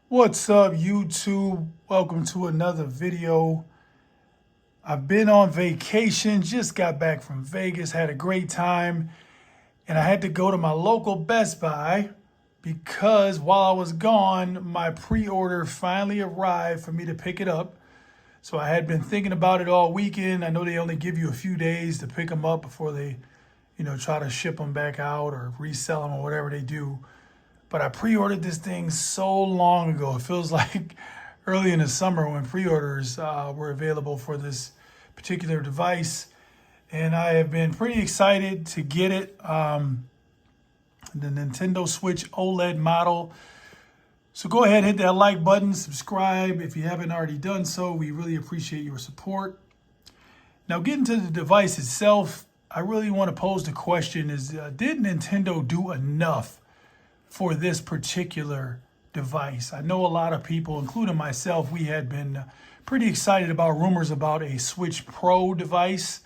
What's up, YouTube? Welcome to another video. I've been on vacation, just got back from Vegas, had a great time, and I had to go to my local Best Buy because while I was gone, my pre-order finally arrived for me to pick it up. So I had been thinking about it all weekend. I know they only give you a few days to pick them up before they, try to ship them back out or resell them or whatever they do. But I pre-ordered this thing so long ago. It feels like early in the summer when pre-orders were available for this particular device. And I have been pretty excited to get it. The Nintendo Switch OLED model. So go ahead, hit that like button, subscribe if you haven't already done so. We really appreciate your support. Now getting to the device itself, I really want to pose the question is, did Nintendo do enough for this particular device? I know a lot of people, including myself, we had been pretty excited about rumors about a Switch Pro device,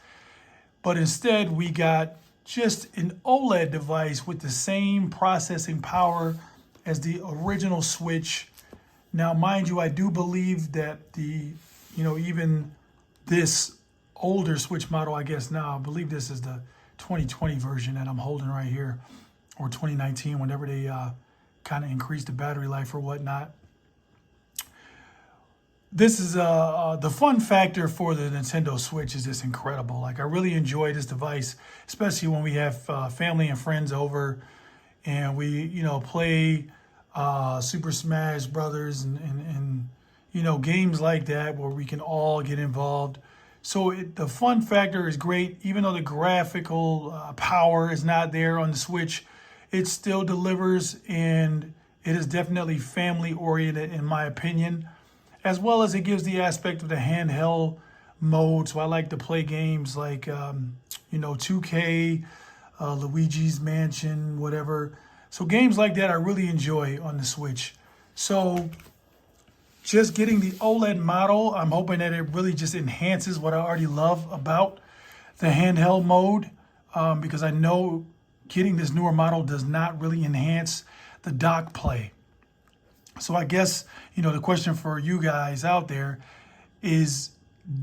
but instead we got just an OLED device with the same processing power as the original Switch. Now, mind you, I do believe that even this older Switch model, I guess now, I believe this is the 2020 version that I'm holding right here, or 2019, whenever they kind of increased the battery life or whatnot. This is the fun factor for the Nintendo Switch is just incredible. Like, I really enjoy this device, especially when we have family and friends over and we, play Super Smash Brothers and games like that where we can all get involved. So the fun factor is great. Even though the graphical power is not there on the Switch, it still delivers, and it is definitely family oriented in my opinion, as well as it gives the aspect of the handheld mode. So I like to play games like 2K, Luigi's Mansion, whatever. So games like that I really enjoy on the Switch. So just getting the OLED model, I'm hoping that it really just enhances what I already love about the handheld mode, because I know getting this newer model does not really enhance the dock play. So I guess, the question for you guys out there is,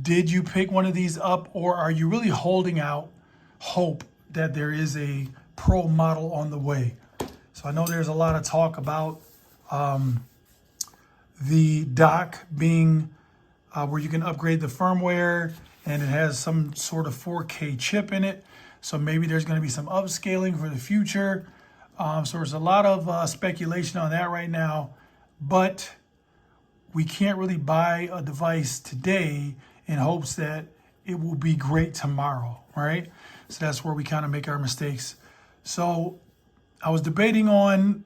did you pick one of these up, or are you really holding out hope that there is a Pro model on the way? So I know there's a lot of talk about the dock being where you can upgrade the firmware, and it has some sort of 4K chip in it. So maybe there's going to be some upscaling for the future. So there's a lot of speculation on that right now, but we can't really buy a device today in hopes that it will be great tomorrow, right? So that's where we kind of make our mistakes. So I was debating on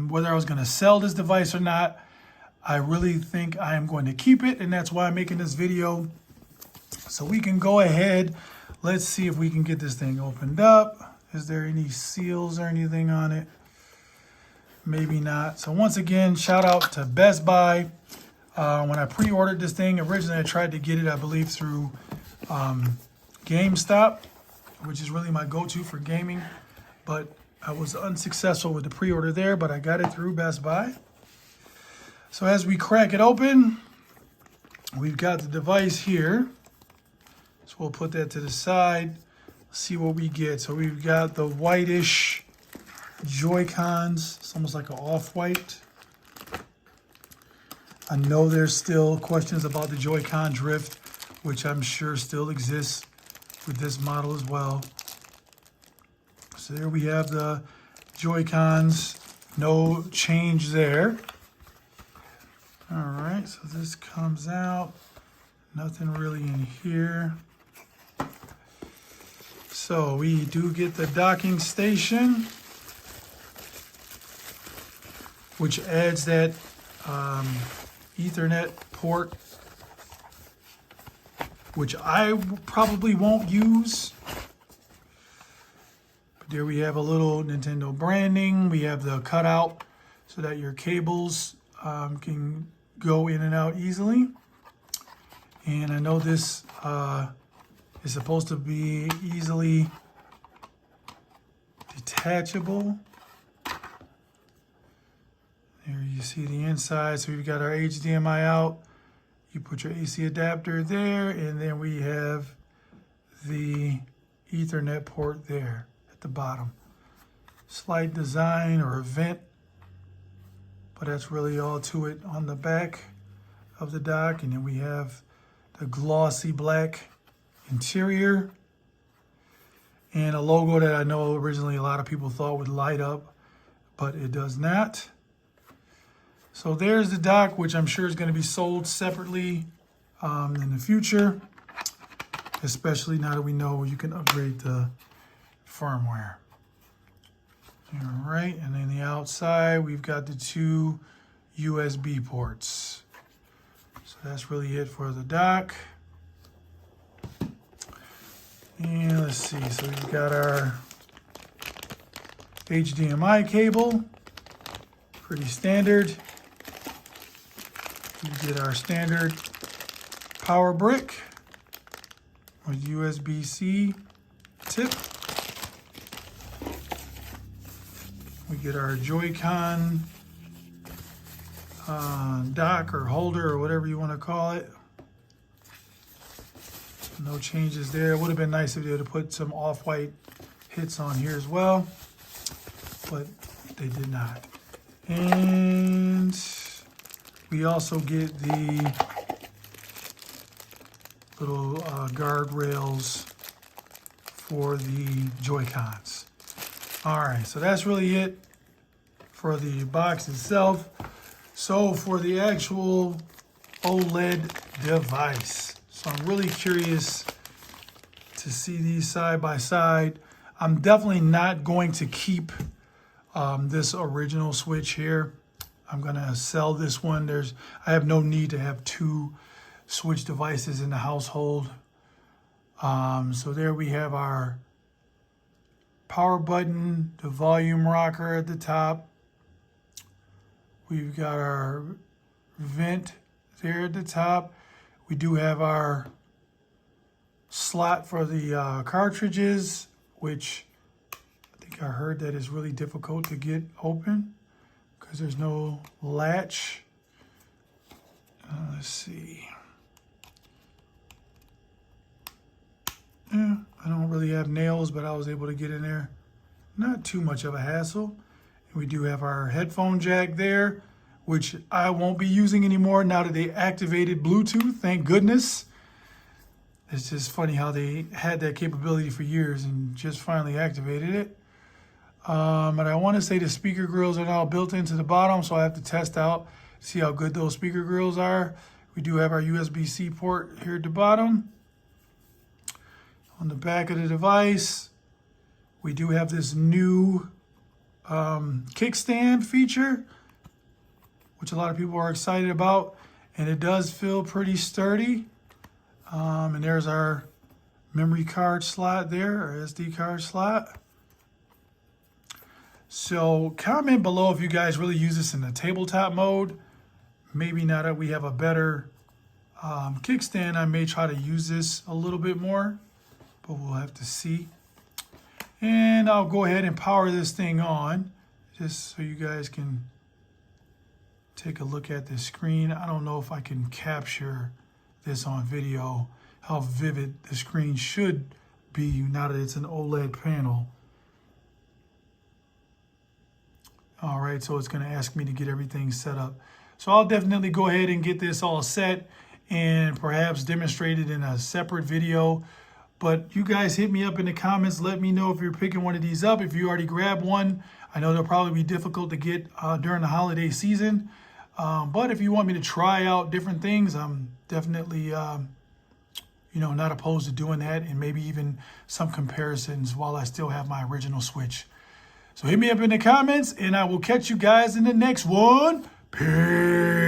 whether I was going to sell this device or not. I really think I am going to keep it, and that's why I'm making this video. So we can go ahead. Let's see if we can get this thing opened up. Is there any seals or anything on it? Maybe not. So once again, shout out to Best Buy. When I pre-ordered this thing, originally I tried to get it, I believe, through GameStop, which is really my go-to for gaming. But I was unsuccessful with the pre-order there, but I got it through Best Buy. So as we crack it open, we've got the device here. So we'll put that to the side, see what we get. So we've got the whitish Joy-Cons. It's almost like an off-white. I know there's still questions about the Joy-Con drift, which I'm sure still exists with this model as well. So there we have the Joy-Cons. No change there. All right, so this comes out. Nothing really in here. So we do get the docking station, which adds that Ethernet port, which I probably won't use. But there we have a little Nintendo branding. We have the cutout so that your cables can go in and out easily. And I know this is supposed to be easily detachable. There you you see the inside. So we've got our HDMI out. You put your AC adapter there, and then we have the Ethernet port there at the bottom. Slight design or a vent, but that's really all to it on the back of the dock. And then we have the glossy black interior and a logo that I know originally a lot of people thought would light up, but it does not. So there's the dock, which I'm sure is going to be sold separately in the future, especially now that we know you can upgrade the firmware. All right, and then the outside, we've got the 2 USB ports. So that's really it for the dock. And let's see, so we've got our HDMI cable, pretty standard. We get our standard power brick with USB-C tip. We get our Joy-Con dock or holder or whatever you want to call it. No changes there. It would have been nice if they would have put some off-white hits on here as well, but they did not. And we also get the little guardrails for the Joy-Cons. All right, so that's really it for the box itself. So for the actual OLED device, so I'm really curious to see these side by side. I'm definitely not going to keep this original switch here. I'm gonna sell this one. I have no need to have 2 switch devices in the household. So there we have our power button, the volume rocker at the top. We've got our vent there at the top. We do have our slot for the cartridges, which I think I heard that is really difficult to get open because there's no latch. Let's see. Yeah, I don't really have nails, but I was able to get in there. Not too much of a hassle. And we do have our headphone jack there, which I won't be using anymore now that they activated Bluetooth, thank goodness. It's just funny how they had that capability for years and just finally activated it. But I want to say the speaker grills are now built into the bottom, so I have to test out, see how good those speaker grills are. We do have our USB-C port here at the bottom. On the back of the device, we do have this new kickstand feature, which a lot of people are excited about, and it does feel pretty sturdy. And there's our memory card slot there, our SD card slot. So comment below if you guys really use this in the tabletop mode. Maybe now that we have a better kickstand, I may try to use this a little bit more, but we'll have to see. And I'll go ahead and power this thing on just so you guys can take a look at the screen. I don't know if I can capture this on video, how vivid the screen should be now that it's an OLED panel. All right, so it's going to ask me to get everything set up. So I'll definitely go ahead and get this all set and perhaps demonstrate it in a separate video. But you guys hit me up in the comments. Let me know if you're picking one of these up, if you already grabbed one. I know they'll probably be difficult to get during the holiday season. But if you want me to try out different things, I'm definitely not opposed to doing that, and maybe even some comparisons while I still have my original Switch. So hit me up in the comments, and I will catch you guys in the next one. Peace.